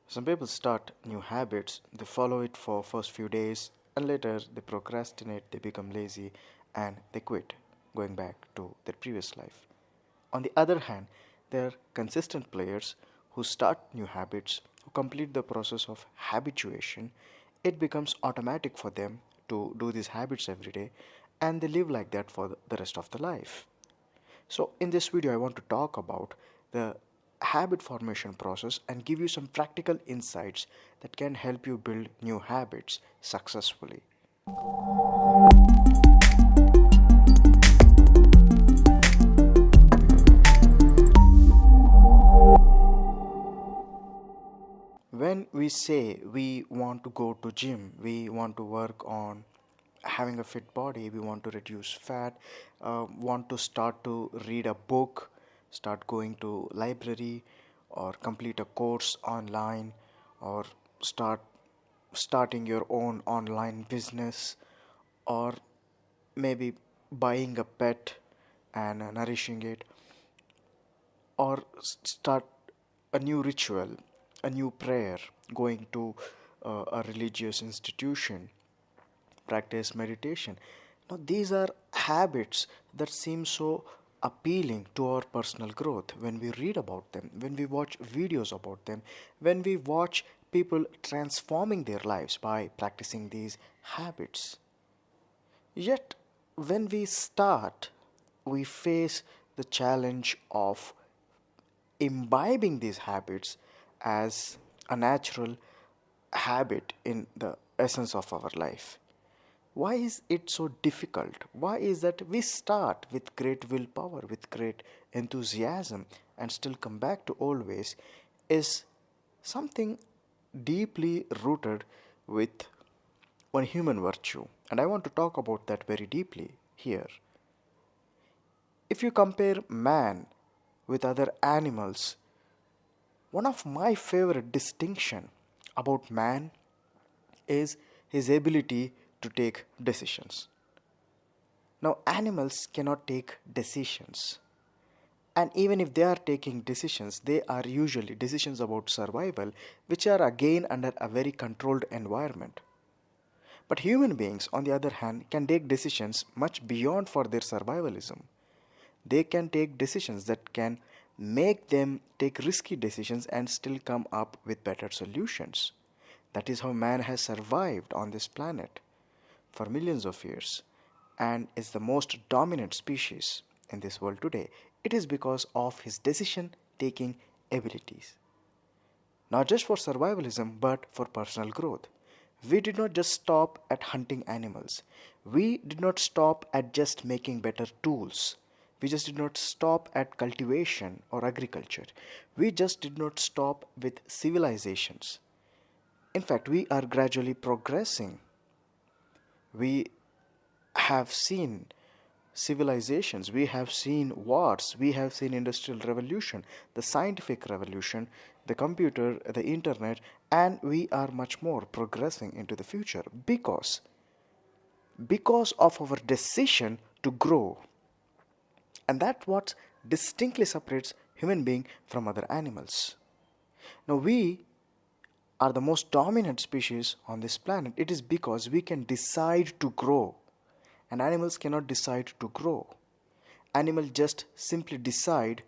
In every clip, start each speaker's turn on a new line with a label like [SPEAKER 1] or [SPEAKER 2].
[SPEAKER 1] Some people start new habits, they follow it for first few days, and later they procrastinate, they become lazy, and they quit, going back to their previous life. On the other hand, there are consistent players who start new habits, who complete the process of habituation. It becomes automatic for them to do these habits every day, and they live like that for the rest of their life. So, in this video, I want to talk about the habit formation process and give you some practical insights that can help you build new habits successfully. When we say we want to go to gym, we want to work on having a fit body, we want to reduce fat, want to start to read a book, start going to library, or complete a course online, or starting your own online business, or maybe buying a pet and nourishing it, or start a new ritual, a new prayer, going to a religious institution, practice meditation. Now, these are habits that seem so appealing to our personal growth when we read about them, when we watch videos about them, when we watch people transforming their lives by practicing these habits. Yet, when we start, we face the challenge of imbibing these habits as a natural habit in the essence of our life. Why is it so difficult? Why is that we start with great willpower, with great enthusiasm, and still come back to old ways is something deeply rooted with one human virtue. And I want to talk about that very deeply here. If you compare man with other animals, one of my favorite distinction about man is his ability to take decisions. Now, animals cannot take decisions. And even if they are taking decisions, they are usually decisions about survival, which are again under a very controlled environment. But human beings, on the other hand, can take decisions much beyond for their survivalism. They can take decisions that can make them take risky decisions and still come up with better solutions. That is how man has survived on this planet for millions of years and is the most dominant species in this world today. It is because of his decision taking abilities. Not just for survivalism, but for personal growth. We did not just stop at hunting animals. We did not stop at just making better tools. We just did not stop at cultivation or agriculture. We just did not stop with civilizations. In fact, we are gradually progressing. We have seen civilizations, we have seen wars, we have seen industrial revolution, the scientific revolution, the computer, the internet, and we are much more progressing into the future because of our decision to grow. And that's what distinctly separates human being from other animals. Now we are the most dominant species on this planet. It is because we can decide to grow, and animals cannot decide to grow. Animals just simply decide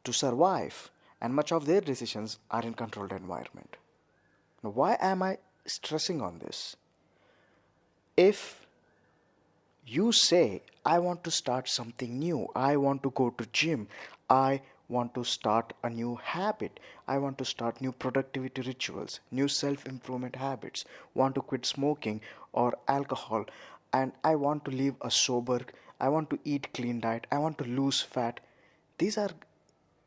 [SPEAKER 1] to survive, and much of their decisions are in controlled environment. Now, why am I stressing on this? If you say, I want to start something new, I want to go to gym, I want to start a new habit, I want to start new productivity rituals, new self-improvement habits, want to quit smoking or alcohol, and I want to live a sober, I want to eat clean diet, I want to lose fat. These are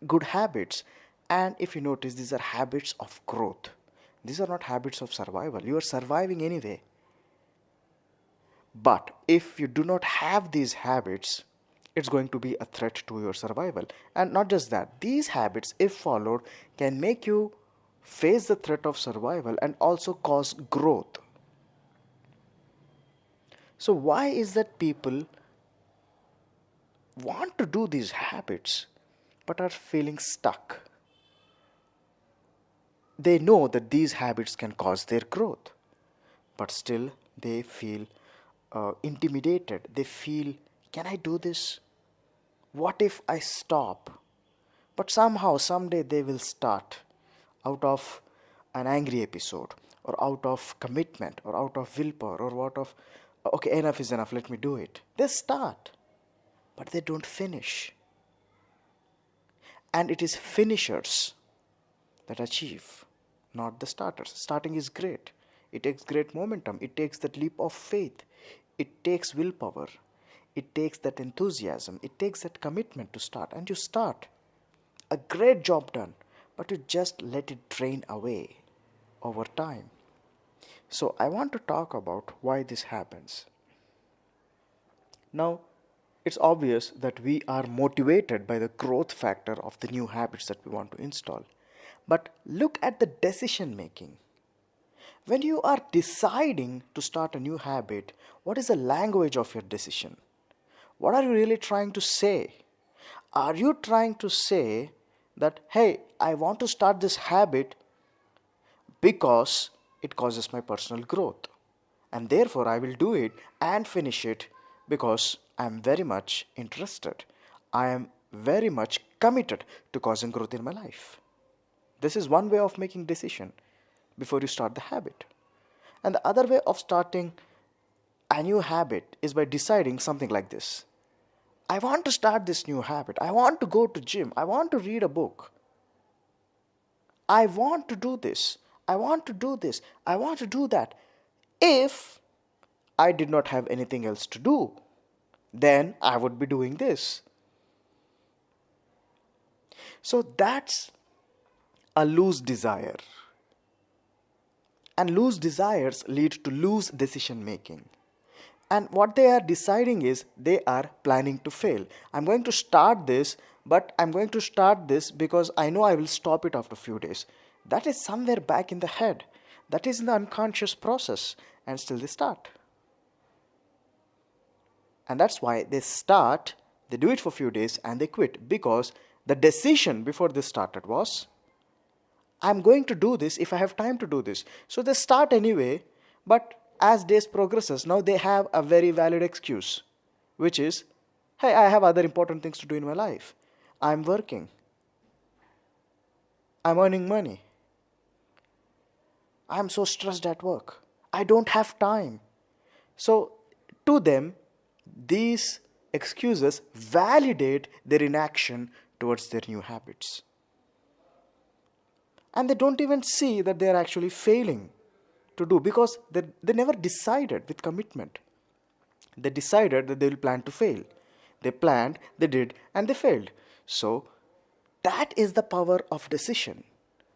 [SPEAKER 1] good habits, and if you notice, these are habits of growth. These are not habits of survival. You are surviving anyway. But if you do not have these habits, it's going to be a threat to your survival. And not just that, these habits, if followed, can make you face the threat of survival and also cause growth. So, why is that people want to do these habits but are feeling stuck? they know that these habits can cause their growth, but still they feel intimidated. They feel, can I do this? What if I stop? But somehow, someday they will start out of an angry episode, or out of commitment, or out of willpower, or out of, okay, enough is enough, let me do it. They start, but they don't finish. And it is finishers that achieve, not the starters. Starting is great. It takes great momentum. It takes that leap of faith. It takes willpower. It takes that enthusiasm. It takes that commitment to start. And you start. A great job done. But you just let it drain away over time. So I want to talk about why this happens. Now, it's obvious that we are motivated by the growth factor of the new habits that we want to install. But look at the decision making. When you are deciding to start a new habit, what is the language of your decision? What are you really trying to say? Are you trying to say that, hey, I want to start this habit because it causes my personal growth, and therefore I will do it and finish it because I am very much interested. I am very much committed to causing growth in my life. This is one way of making decision before you start the habit. And the other way of starting a new habit is by deciding something like this. I want to start this new habit. I want to go to gym. I want to read a book. I want to do this. I want to do this. I want to do that. If I did not have anything else to do, then I would be doing this. So that's a loose desire. And loose desires lead to loose decision making. And what they are deciding is they are planning to fail. I'm going to start this, but I'm going to start this because I know I will stop it after a few days. That is somewhere back in the head. That is in the unconscious process, and still they start. And that's why they start, they do it for a few days and they quit, because the decision before they started was, I'm going to do this if I have time to do this. So they start anyway, but as days progresses, now they have a very valid excuse, which is, hey, I have other important things to do in my life. I'm working. I'm earning money. I'm so stressed at work. I don't have time. So to them, these excuses validate their inaction towards their new habits. And they don't even see that they are actually failing to do, because they never decided with commitment. They decided that they will plan to fail. They planned, they did, and they failed. So that is the power of decision.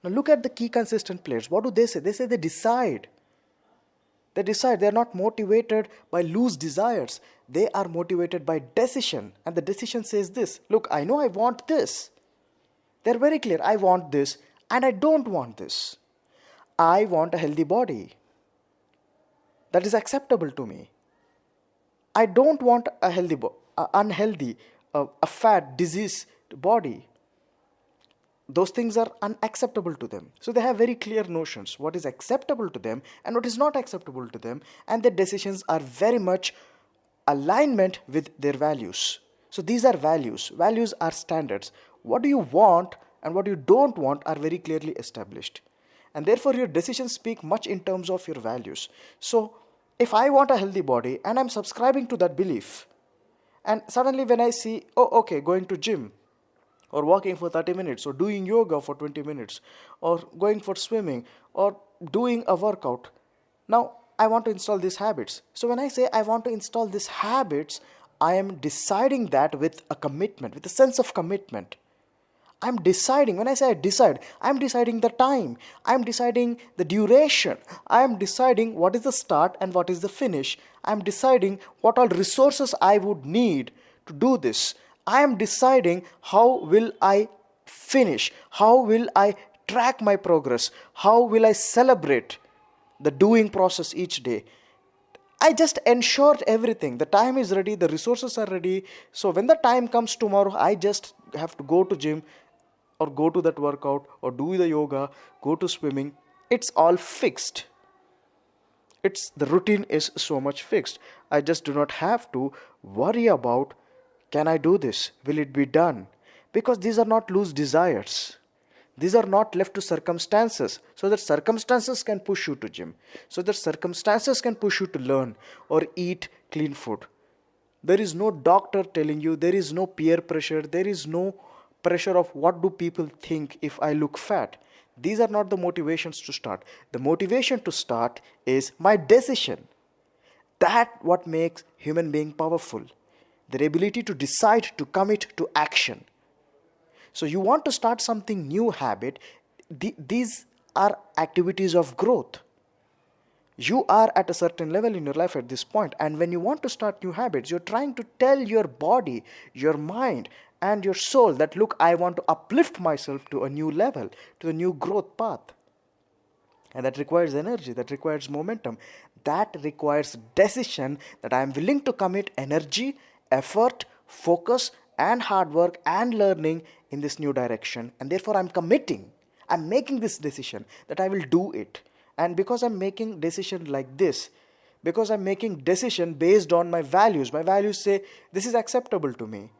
[SPEAKER 1] Now look at the key consistent players. What do they say? They say they decide. They decide. They are not motivated by loose desires. They are motivated by decision. And the decision says this. Look, I know I want this. They're very clear. I want this and I don't want this. I want a healthy body. That is acceptable to me. I don't want a unhealthy, a fat, diseased body. Those things are unacceptable to them. So they have very clear notions what is acceptable to them and what is not acceptable to them, and their decisions are very much alignment with their values. So these are values. Values are standards. What do you want and what you don't want are very clearly established. And therefore your decisions speak much in terms of your values. So if I want a healthy body and I'm subscribing to that belief, and suddenly when I see, oh okay, going to gym, or walking for 30 minutes, or doing yoga for 20 minutes, or going for swimming, or doing a workout, now I want to install these habits. So when I say I want to install these habits, I am deciding that with a commitment, with a sense of commitment. I'm deciding. When I say I decide, I'm deciding the time, I'm deciding the duration, I'm deciding what is the start and what is the finish, I'm deciding what all resources I would need to do this. I am deciding how will I finish, how will I track my progress, how will I celebrate the doing process each day. I just ensured everything. The time is ready, the resources are ready. So when the time comes tomorrow, I just have to go to gym, or go to that workout or do the yoga, go to swimming. It's all fixed. It's the routine is so much fixed. I just do not have to worry about, can I do this? Will it be done? Because these are not loose desires. These are not left to circumstances, so that circumstances can push you to gym, so that circumstances can push you to learn or eat clean food. There is no doctor telling you, there is no peer pressure, there is no pressure of what do people think if I look fat. These are not the motivations to start. The motivation to start is my decision. That what makes human being powerful. Their ability to decide, to commit to action. So you want to start something new habit. These are activities of growth. You are at a certain level in your life at this point, and when you want to start new habits, you're trying to tell your body, your mind, and your soul that, look, I want to uplift myself to a new level, to a new growth path. And that requires energy, that requires momentum, that requires decision, that I am willing to commit energy, effort, focus, and hard work and learning in this new direction. And therefore I'm committing, I'm making this decision that I will do it. And because I'm making decision like this, because I'm making decision based on my values say this is acceptable to me.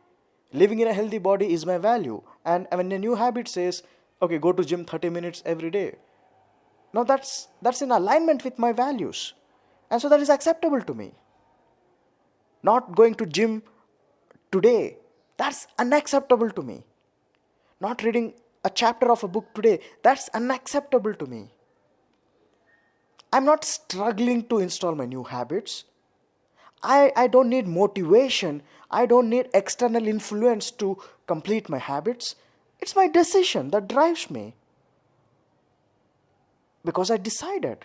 [SPEAKER 1] Living in a healthy body is my value. And when a new habit says, okay, go to gym 30 minutes every day. Now that's in alignment with my values. And so that is acceptable to me. Not going to gym today, that's unacceptable to me. Not reading a chapter of a book today, that's unacceptable to me. I'm not struggling to install my new habits. I don't need motivation. I don't need external influence to complete my habits. It's my decision that drives me. Because I decided.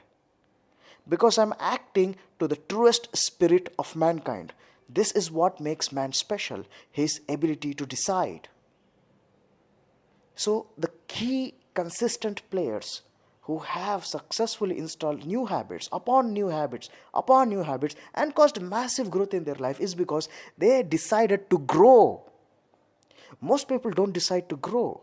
[SPEAKER 1] Because I'm acting to the truest spirit of mankind. This is what makes man special, his ability to decide. So the key consistent players who have successfully installed new habits upon new habits upon new habits and caused massive growth in their life is because they decided to grow. Most people don't decide to grow.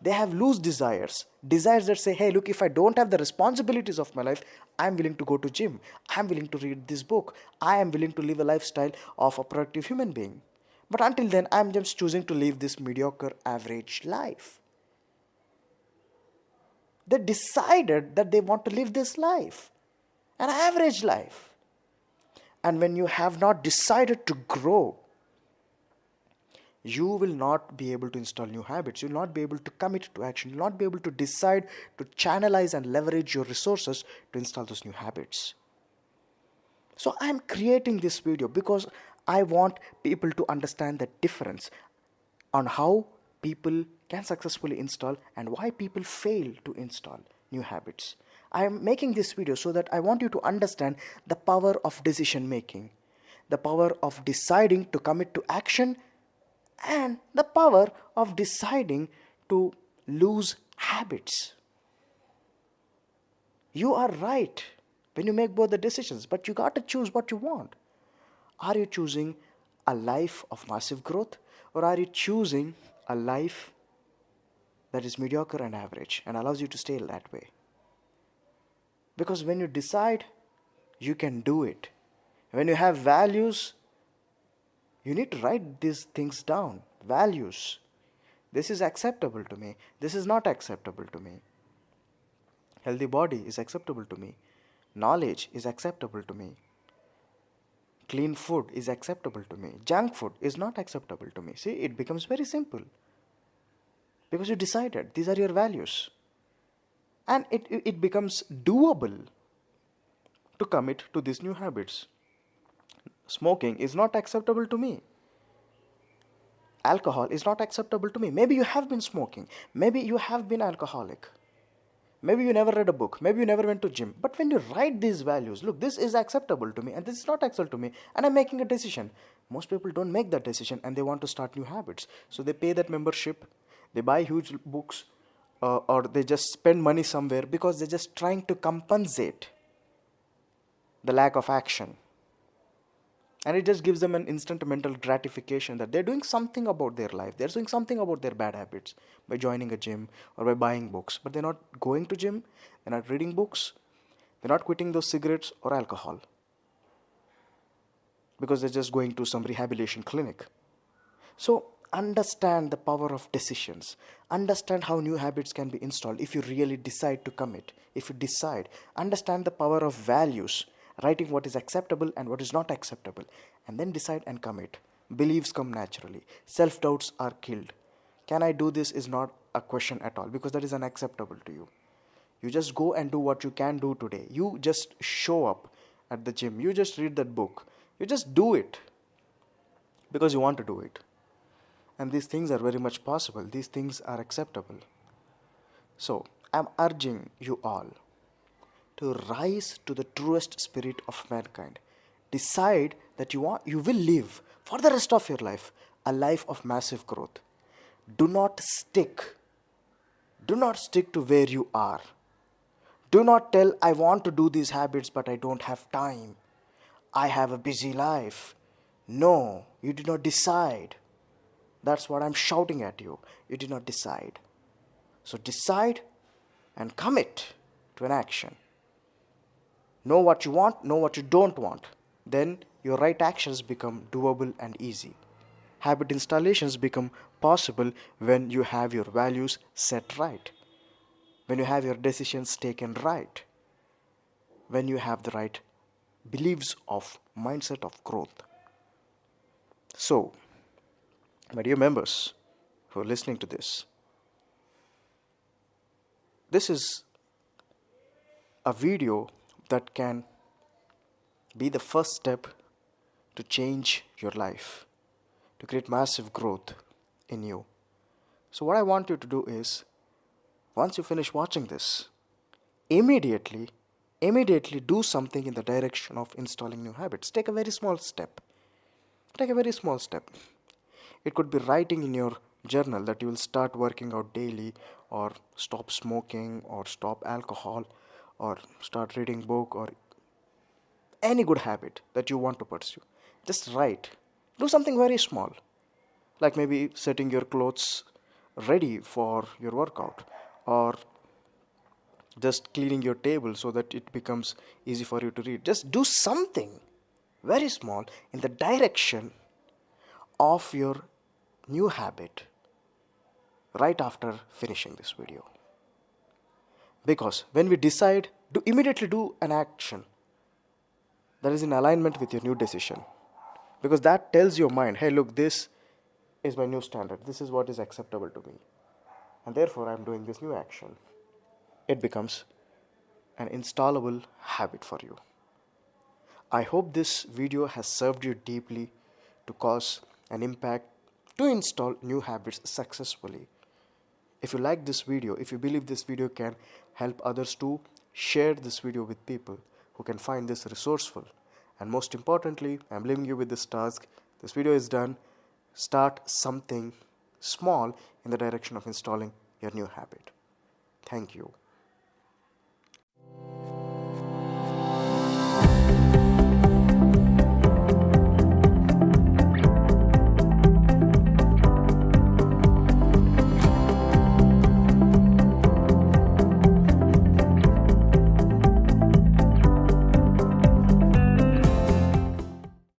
[SPEAKER 1] They have loose desires that say, hey, look, if I don't have the responsibilities of my life, I'm willing to go to gym, I'm willing to read this book, I am willing to live a lifestyle of a productive human being. But until then, I'm just choosing to live this mediocre average life. They decided that they want to live this life, an average life. And when you have not decided to grow, you will not be able to install new habits. You will not be able to commit to action. You will not be able to decide to channelize and leverage your resources to install those new habits. So I am creating this video because I want people to understand the difference on how people can successfully install and why people fail to install new habits. I am making this video so that I want you to understand the power of decision making, the power of deciding to commit to action, and the power of deciding to lose habits. You are right when you make both the decisions, but you got to choose what you want. Are you choosing a life of massive growth, or are you choosing a life that is mediocre and average and allows you to stay that way? Because when you decide, you can do it. When you have values, you need to write these things down. Values. This is acceptable to me. This is not acceptable to me. Healthy body is acceptable to me. Knowledge is acceptable to me. Clean food is acceptable to me. Junk food is not acceptable to me. See, it becomes very simple. Because you decided. These are your values. And it becomes doable to commit to these new habits. Smoking is not acceptable to me. Alcohol is not acceptable to me. Maybe you have been smoking. Maybe you have been alcoholic. Maybe you never read a book. Maybe you never went to gym. But when you write these values, look, this is acceptable to me and this is not acceptable to me, and I'm making a decision. Most people don't make that decision and they want to start new habits. So they pay that membership, they buy huge books, or they just spend money somewhere because they're just trying to compensate the lack of action. And it just gives them an instant mental gratification that they're doing something about their life. They're doing something about their bad habits by joining a gym or by buying books. But they're not going to gym, they're not reading books, they're not quitting those cigarettes or alcohol because they're just going to some rehabilitation clinic. So understand the power of decisions. Understand how new habits can be installed if you really decide to commit. If you decide, understand the power of values, writing what is acceptable and what is not acceptable, and then decide and commit. Beliefs come naturally. Self doubts are killed. Can I do this is not a question at all because that is unacceptable to you. You just go and do what you can do today. You just show up at the gym. You just read that book. You just do it because you want to do it. And these things are very much possible. These things are acceptable. So, I'm urging you all to rise to the truest spirit of mankind. Decide that you will live for the rest of your life a life of massive growth. Do not stick. Do not stick to where you are. Do not tell, I want to do these habits, but I don't have time. I have a busy life. No, you did not decide. That's what I'm shouting at you. You did not decide. So decide and commit to an action. Know what you want, know what you don't want. Then your right actions become doable and easy. Habit installations become possible when you have your values set right, when you have your decisions taken right, when you have the right beliefs of mindset of growth. So, my dear members who are listening to this is a video that can be the first step to change your life, to create massive growth in you. So what I want you to do is, once you finish watching this, immediately do something in the direction of installing new habits. Take a very small step. Take a very small step. It could be writing in your journal that you will start working out daily, or stop smoking, or stop alcohol, or start reading book, or any good habit that you want to pursue. Just write. Do something very small, like maybe setting your clothes ready for your workout, or just cleaning your table so that it becomes easy for you to read. Just do something very small in the direction of your new habit right after finishing this video. Because when we decide to immediately do an action that is in alignment with your new decision, because that tells your mind, hey, look, this is my new standard, this is what is acceptable to me, and therefore I'm doing this new action. It becomes an installable habit for you. I hope this video has served you deeply to cause an impact to install new habits successfully. If you like this video, if you believe this video can help others too, share this video with people who can find this resourceful. And most importantly, I'm leaving you with this task. This video is done. Start something small in the direction of installing your new habit. Thank you.